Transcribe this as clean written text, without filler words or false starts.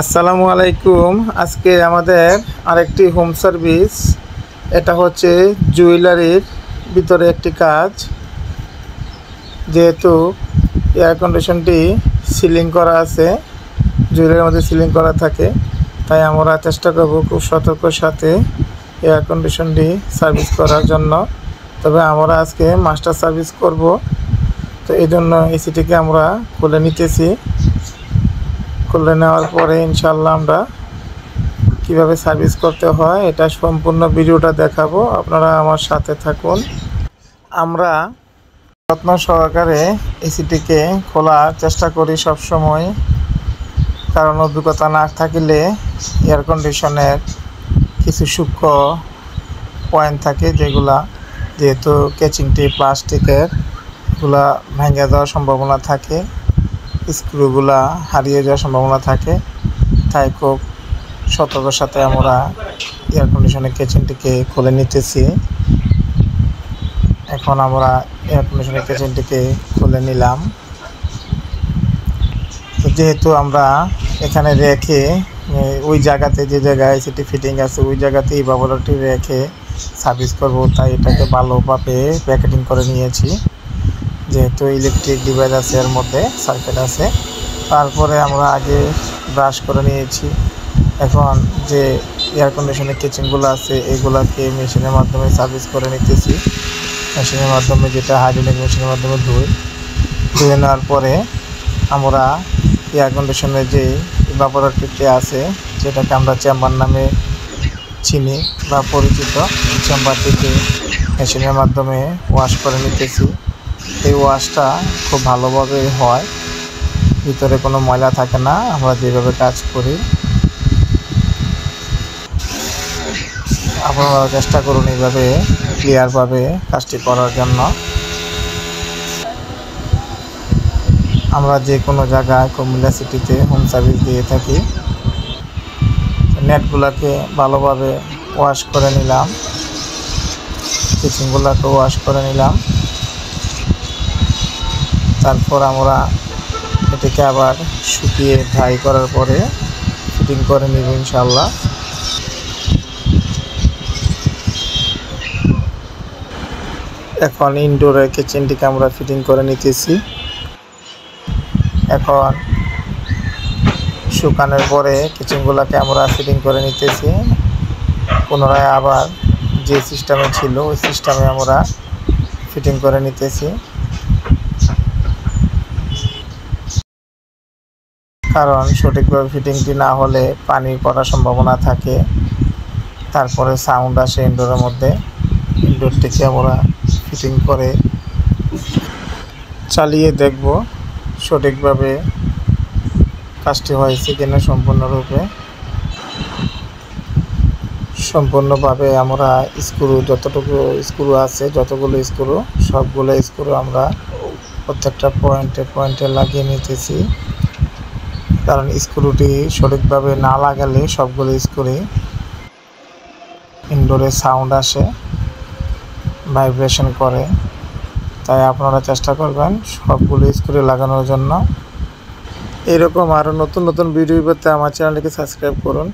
আসসালামু আলাইকুম। আজকে আমাদের আরেকটি হোম সার্ভিস। এটা হচ্ছে জুয়েলারির ভিতরে একটি কাজ। যেহেতু এয়ার কন্ডিশনটি সিলিং করা আছে, জুয়েলারির মধ্যে সিলিং করা থাকে, তাই আমরা চেষ্টা করব খুব সতর্কর সাথে এয়ার কন্ডিশনটি সার্ভিস করার জন্য। তবে আমরা আজকে মাস্টার সার্ভিস করব, তো এই জন্য এসিটিকে আমরা খুলে নিতেছি। খুলে নেওয়ার পরে ইনশাল্লাহ আমরা কিভাবে সার্ভিস করতে হয় এটা সম্পূর্ণ ভিডিওটা দেখাবো, আপনারা আমার সাথে থাকুন। আমরা যত্ন সহকারে এসিটিকে খোলার চেষ্টা করি সব সময়, কারণ অভিজ্ঞতা না থাকলে এয়ার কন্ডিশনের কিছু সূক্ষ্ম পয়েন্ট থাকে, যেগুলা যেহেতু ক্যাচিংটি প্লাস্টিকের, এগুলা ভেঙে যাওয়ার সম্ভাবনা থাকে, স্ক্রুগুলা হারিয়ে যাওয়ার সম্ভাবনা থাকে। তাই খুব সতর্কর সাথে আমরা এয়ার কন্ডিশনের কেচিনটিকে খুলে নিতেছি। এখন আমরা এয়ার কন্ডিশনের কেচিনটিকে খুলে নিলাম। তো যেহেতু আমরা এখানে রেখে ওই জায়গাতে, যে জায়গায় এসিটি ফিটিং আছে ওই জায়গাতে এই বাবলাটি রেখে সার্ভিস করব, তাই এটাকে ভালোভাবে প্যাকেটিং করে নিয়েছি। যেহেতু ইলেকট্রিক ডিভাইস আছে, এর মধ্যে সার্কিট আছে। তারপরে আমরা আগে ব্রাশ করে নিয়েছি। এখন যে এয়ার কন্ডিশনের কিচেনগুলো আছে এগুলোকে মেশিনের মাধ্যমে সার্ভিস করে নিতেছি। মেশিনের মাধ্যমে, যেটা হাইড্রোলিক মেশিনের মাধ্যমে ধুয়ে নেওয়ার পরে আমরা এয়ার কন্ডিশনের যে ইভাপোরেটরটি আছে, যেটাকে আমরা চেম্বার নামে চিনি বা পরিচিত, চেম্বারটিকে মেশিনের মাধ্যমে ওয়াশ করে নিতেছি। এই ওয়াশটা খুব ভালোভাবে হয়, ভিতরে কোনো ময়লা থাকে না। আমরা যেভাবে কাজ করি আপনারা চেষ্টা করুন এইভাবে ক্লিয়ারভাবে কাজটি করার জন্য। আমরা যে কোনো জায়গায় কুমিল্লা সিটিতে হোম সার্ভিস দিয়ে থাকি। নেটগুলোকে ভালোভাবে ওয়াশ করে নিলাম, কিচেনগুলোকে ওয়াশ করে নিলাম। তারপর আমরা এটাকে আবার শুকিয়ে ড্রাই করার পরে ফিটিং করে নিব ইনশাল্লাহ। এখন ইনডোরের কিচেনটিকে আমরা ফিটিং করে নিতেছি। এখন শুকানোর পরে কিচেনগুলোকে আমরা ফিটিং করে নিতেছি। পুনরায় আবার যে সিস্টেমে ছিল ওই সিস্টেমে আমরা ফিটিং করে নিতেছি, কারণ সঠিকভাবে ফিটিংটি না হলে পানি পড়ার সম্ভাবনা থাকে। তারপরে সাউন্ড আসে ইনডোরের মধ্যে। ইনডোরটিকে আমরা ফিটিং করে চালিয়ে দেখব সঠিকভাবে কাজটি হয়েছে কিনা। সম্পূর্ণভাবে আমরা স্ক্রু, যতটুকু স্ক্রু আছে, যতগুলো স্ক্রু, সবগুলো স্ক্রু আমরা প্রত্যেকটা পয়েন্টে লাগিয়ে নিতেছি। কারণ স্ক্রুটি সঠিকভাবে না লাগালে সবগুলো স্ক্রু ইনডোরে সাউন্ড আসে, ভাইব্রেশন করে। তাই আপনারা চেষ্টা করবেন সবগুলো স্ক্রু লাগানোর জন্য। এরকম আরও নতুন নতুন ভিডিও পেতে আমার চ্যানেলটিকে সাবস্ক্রাইব করুন।